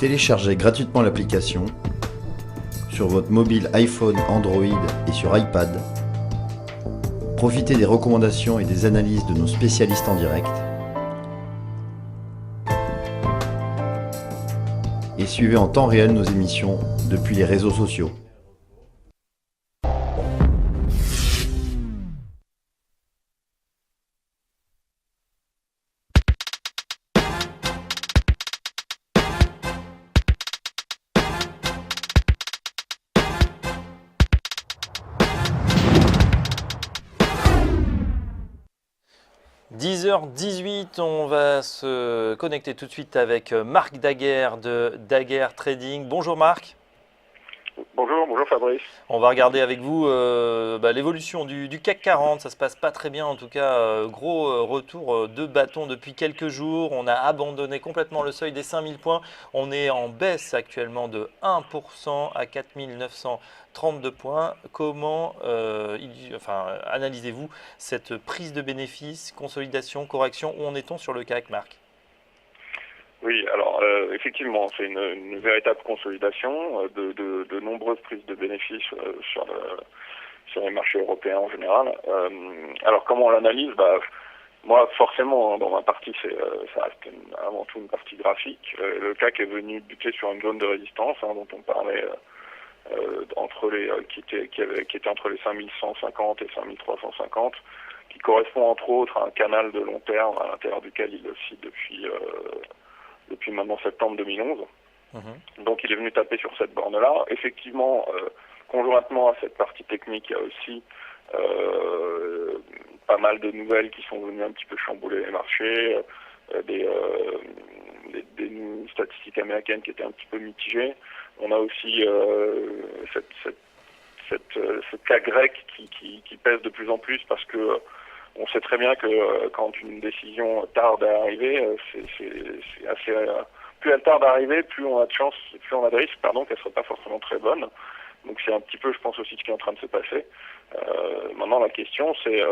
Téléchargez gratuitement l'application sur votre mobile iPhone, Android et sur iPad. Profitez des recommandations et des analyses de nos spécialistes en direct. Et suivez en temps réel nos émissions depuis les réseaux sociaux. – 10h18, on va se connecter tout de suite avec Marc Daguerre de Daguerre Trading. Bonjour Marc. Bonjour Fabrice. On va regarder avec vous l'évolution du CAC 40. Ça se passe pas très bien en tout cas. Gros retour de bâton depuis quelques jours. On a abandonné complètement le seuil des 5000 points. On est en baisse actuellement de 1% à 4932 points. Comment analysez-vous cette prise de bénéfices, consolidation, correction? Où en est-on sur le CAC, Marc? Oui, alors effectivement, c'est une véritable consolidation de nombreuses prises de bénéfices sur les marchés européens en général. Alors comment on l'analyse? Moi, forcément, dans ma partie, ça reste avant tout une partie graphique. Le CAC est venu buter sur une zone de résistance dont on parlait, qui était entre les 5150 et 5350, qui correspond entre autres à un canal de long terme à l'intérieur duquel il oscille depuis maintenant septembre 2011. Donc il est venu taper sur cette borne-là. Effectivement, conjointement à cette partie technique, il y a aussi pas mal de nouvelles qui sont venues un petit peu chambouler les marchés, des statistiques américaines qui étaient un petit peu mitigées. On a aussi ce cas grec qui pèse de plus en plus parce que on sait très bien que quand une décision tarde à arriver, c'est assez. Plus elle tarde à arriver, plus on a de chance, plus on a de risques, qu'elle soit pas forcément très bonne. Donc c'est un petit peu, je pense aussi, ce qui est en train de se passer. Maintenant, la question, c'est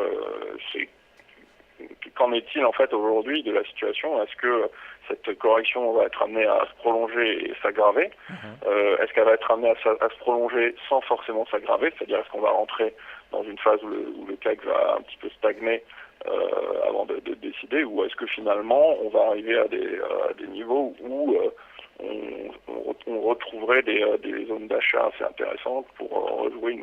qu'en est-il en fait aujourd'hui de la situation? Est-ce que cette correction va être amenée à se prolonger et s'aggraver? Est-ce qu'elle va être amenée à se prolonger sans forcément s'aggraver? C'est-à-dire, est-ce qu'on va rentrer dans une phase où le CAC va un petit peu stagner avant de décider, ou est-ce que finalement on va arriver à des niveaux où on retrouverait des zones d'achat assez intéressantes pour rejouer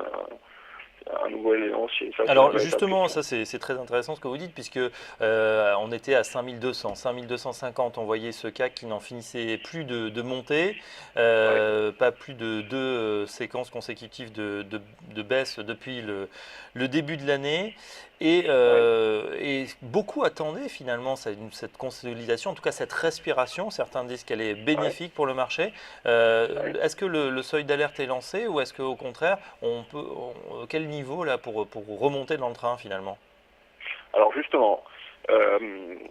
un nouvel élan? Alors justement, ça c'est très intéressant ce que vous dites, puisque on était à 5200, 5250, on voyait ce CAC qui n'en finissait plus de monter, pas plus de deux séquences consécutives de baisse depuis le début de l'année. Et beaucoup attendaient finalement cette consolidation, en tout cas cette respiration. Certains disent qu'elle est bénéfique pour le marché. Est-ce que le seuil d'alerte est lancé, ou est-ce qu'au contraire, quel niveau là pour remonter dans le train finalement? Alors justement, il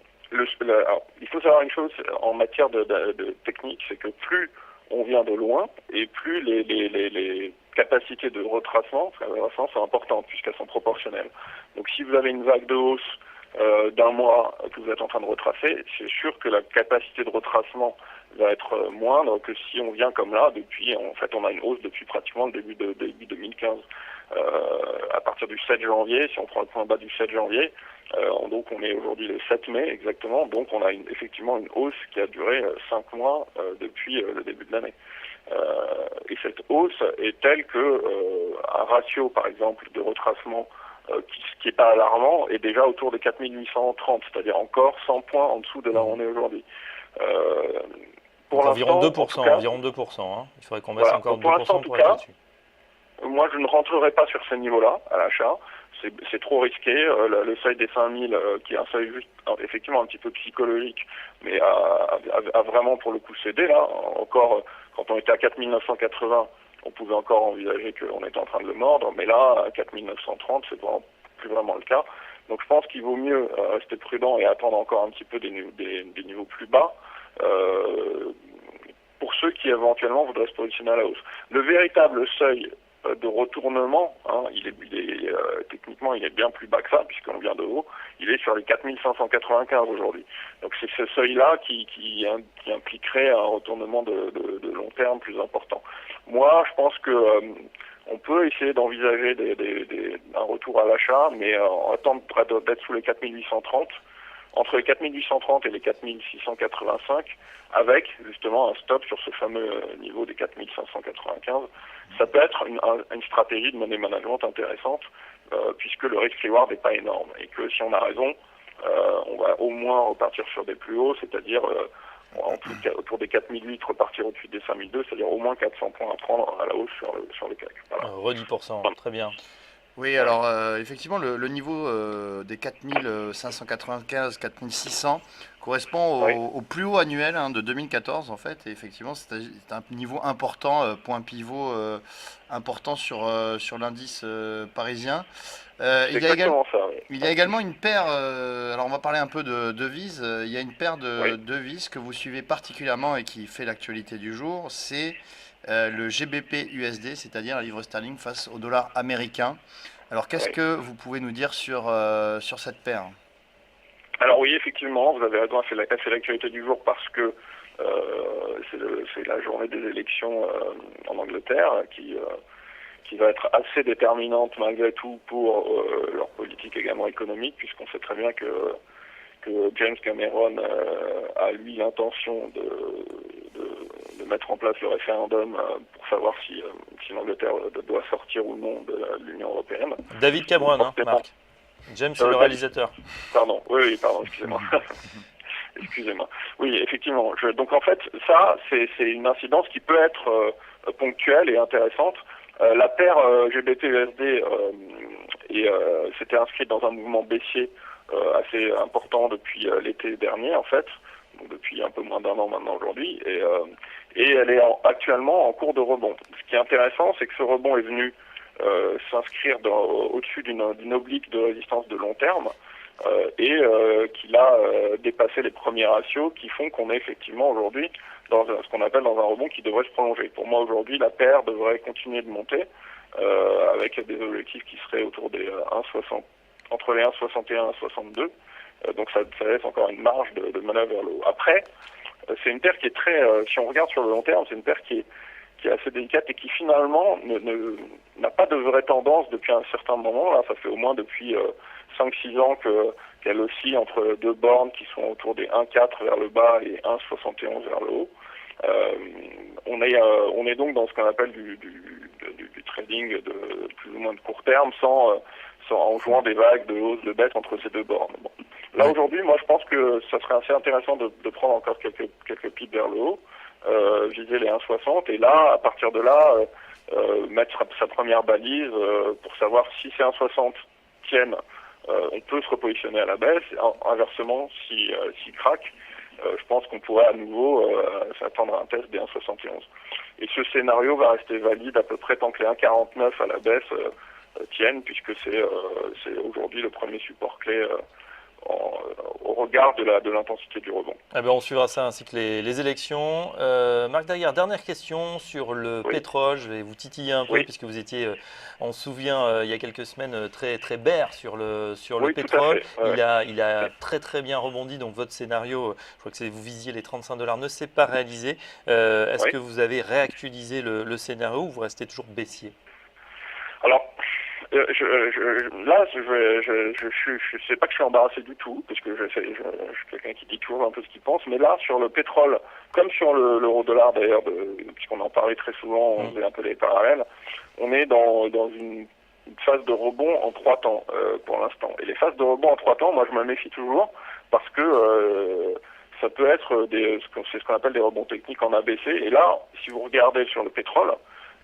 faut savoir une chose en matière de technique, c'est que plus on vient de loin et plus les capacités de retracement sont importantes puisqu'elles sont proportionnelles. Donc si vous avez une vague de hausse d'un mois que vous êtes en train de retracer, c'est sûr que la capacité de retracement va être moindre que si on vient comme là on a une hausse depuis pratiquement le début 2015. À partir du 7 janvier, si on prend le point bas du 7 janvier, donc on est aujourd'hui le 7 mai exactement, donc on a effectivement une hausse qui a duré 5 mois depuis le début de l'année. Et cette hausse est telle que un ratio par exemple de retracement qui n'est pas alarmant est déjà autour de 4830, c'est-à-dire encore 100 points en dessous de là où on est aujourd'hui. Pour environ l'instant, 2%, cas, environ 2%. Il faudrait qu'on baisse encore 2% pour être là-dessus. Moi, je ne rentrerai pas sur ces niveaux-là à l'achat. C'est trop risqué. Le seuil des 5000, qui est un seuil juste, effectivement un petit peu psychologique, mais a vraiment pour le coup cédé là. Encore, quand on était à 4980, on pouvait encore envisager qu'on était en train de le mordre, mais là, à 4930, c'est plus vraiment le cas. Donc je pense qu'il vaut mieux rester prudent et attendre encore un petit peu des niveaux plus bas. Pour ceux qui éventuellement voudraient se positionner à la hausse. Le véritable seuil de retournement, hein, techniquement il est bien plus bas que ça puisqu'on vient de haut, il est sur les 4595 aujourd'hui. Donc c'est ce seuil-là qui impliquerait un retournement de long terme plus important. Moi je pense que on peut essayer d'envisager un retour à l'achat, mais en attendant d'être sous les 4830, entre les 4830 et les 4685, avec justement un stop sur ce fameux niveau des 4595. Ça peut être une stratégie de money management intéressante, puisque le risk-reward n'est pas énorme, et que si on a raison, on va au moins repartir sur des plus hauts, c'est-à-dire autour des 4008, repartir au-dessus des 5002, c'est-à-dire au moins 400 points à prendre à la hausse sur le CAC. Voilà. Re 10%, très bien. Oui, alors effectivement, le niveau des 4595, 4600 correspond au plus haut annuel de 2014 en fait. Et effectivement, c'est un niveau important, point pivot important sur l'indice parisien. Il y a également une paire, alors on va parler un peu de devises, il y a une paire de devises que vous suivez particulièrement et qui fait l'actualité du jour, c'est le GBP USD, c'est-à-dire la livre sterling face au dollar américain. Alors qu'est-ce que vous pouvez nous dire sur cette paire? Alors oui, effectivement, vous avez raison, elle fait l'actualité du jour parce que c'est la journée des élections en Angleterre qui va être assez déterminante malgré tout pour leur politique également économique, puisqu'on sait très bien que James Cameron a lui l'intention de mettre en place le référendum pour savoir si l'Angleterre doit sortir ou non de l'Union européenne. David Cameron, Marc. James, c'est le réalisateur. Pardon, excusez-moi. Excusez-moi. Oui, effectivement. Donc en fait, ça, c'est une incidence qui peut être ponctuelle et intéressante. La paire GBP-USD s'était inscrite dans un mouvement baissier assez important depuis l'été dernier, en fait, donc depuis un peu moins d'un an maintenant aujourd'hui, et elle est actuellement en cours de rebond. Ce qui est intéressant, c'est que ce rebond est venu s'inscrire au-dessus d'une oblique de résistance de long terme, et qu'il a dépassé les premiers ratios qui font qu'on est effectivement aujourd'hui dans ce qu'on appelle dans un rebond qui devrait se prolonger. Pour moi aujourd'hui, la paire devrait continuer de monter avec des objectifs qui seraient autour des 1,60, entre les 1,61 et 1,62. Donc ça laisse encore une marge de manœuvre vers le haut. Après, c'est une paire qui est très, si on regarde sur le long terme, c'est une paire qui est assez délicate et qui finalement n'a pas de vraie tendance depuis un certain moment. Là, ça fait au moins depuis 5-6 ans qu'elle oscille entre deux bornes qui sont autour des 1,4 vers le bas et 1,71 vers le haut. On est donc dans ce qu'on appelle du trading de plus ou moins de court terme en jouant des vagues de hausse, de baisse entre ces deux bornes. Bon. Là aujourd'hui, moi je pense que ça serait assez intéressant de prendre encore quelques pips vers le haut, viser les 1,60 et là, à partir de là, mettre sa première balise pour savoir si ces 1,60 tiennent, on peut se repositionner à la baisse. Inversement, s'il craque, je pense qu'on pourrait à nouveau s'attendre à un test des 1,71. Et ce scénario va rester valide à peu près tant que les 1,49 à la baisse tiennent, puisque c'est aujourd'hui le premier support clé au regard de l'intensité du rebond. On suivra ça ainsi que les élections. Marc Daguerre, dernière question sur le pétrole. Je vais vous titiller un peu puisque vous étiez, on se souvient, il y a quelques semaines très très bear sur le pétrole. Il a très très bien rebondi. Donc votre scénario, je crois que vous visiez les $35, ne s'est pas réalisé. Est-ce que vous avez réactualisé le scénario ou vous restez toujours baissier? Alors, je sais pas que je suis embarrassé du tout, parce que je suis quelqu'un qui dit toujours un peu ce qu'il pense, mais là, sur le pétrole, comme sur l'euro-dollar d'ailleurs, puisqu'on en parlait très souvent, on faisait un peu les parallèles, on est dans une phase de rebond en 3 temps pour l'instant. Et les phases de rebond en 3 temps, moi je me méfie toujours, parce que ça peut être c'est ce qu'on appelle des rebonds techniques en ABC, et là, si vous regardez sur le pétrole,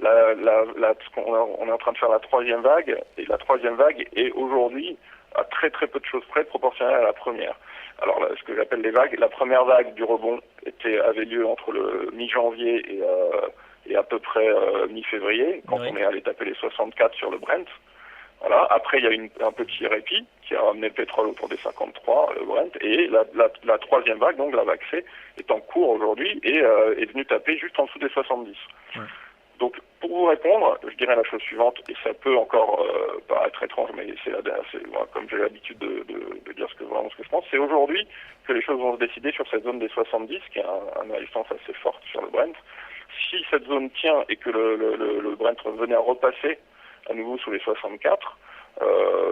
on est en train de faire la 3e vague, et la 3e vague est aujourd'hui à très très peu de choses près proportionnelle à la première. Alors là, ce que j'appelle les vagues, la première vague du rebond avait lieu entre le mi-janvier et à peu près mi-février, quand on est allé taper les 64 sur le Brent. Voilà. Après, il y a un petit répit qui a ramené le pétrole autour des 53, le Brent, et la 3e vague, donc la vague C, est en cours aujourd'hui et est venue taper juste en dessous des 70. Ouais. Donc Pour vous répondre, je dirais la chose suivante, et ça peut encore paraître étrange, mais voilà, comme j'ai l'habitude de dire vraiment ce que je pense, c'est aujourd'hui que les choses vont se décider sur cette zone des 70, qui a une résistance assez forte sur le Brent. Si cette zone tient et que le Brent venait à repasser à nouveau sous les 64,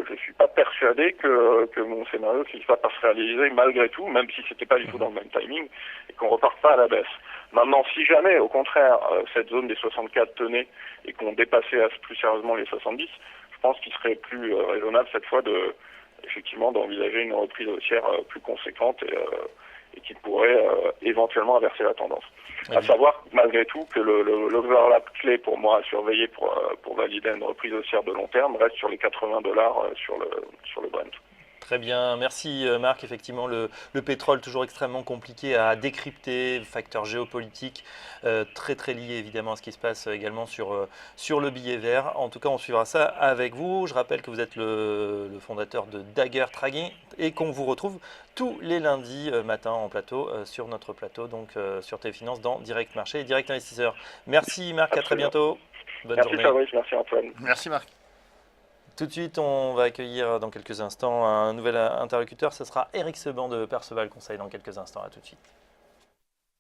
je suis pas persuadé que mon scénario ne va pas se réaliser malgré tout, même si c'était pas du tout dans le même timing, et qu'on reparte pas à la baisse. Maintenant, si jamais, au contraire, cette zone des 64 tenait et qu'on dépassait plus sérieusement les 70, je pense qu'il serait plus raisonnable cette fois effectivement d'envisager une reprise haussière plus conséquente et qui pourrait éventuellement inverser la tendance. À savoir, malgré tout, que l'overlap clé pour moi à surveiller pour valider une reprise haussière de long terme reste sur les $80 sur le Brent. Très bien, merci Marc. Effectivement, le pétrole toujours extrêmement compliqué à décrypter, facteur géopolitique très très lié évidemment à ce qui se passe également sur le billet vert. En tout cas, on suivra ça avec vous. Je rappelle que vous êtes le fondateur de Dagger Trading et qu'on vous retrouve tous les lundis matin en plateau sur notre plateau, donc sur TV Finance dans Direct Marché et Direct Investisseur. Merci Marc, à très bientôt. Bonne journée. Merci Fabrice, merci Antoine. Merci Marc. Tout de suite, on va accueillir dans quelques instants un nouvel interlocuteur. Ce sera Eric Seban de Perceval Conseil dans quelques instants. À tout de suite.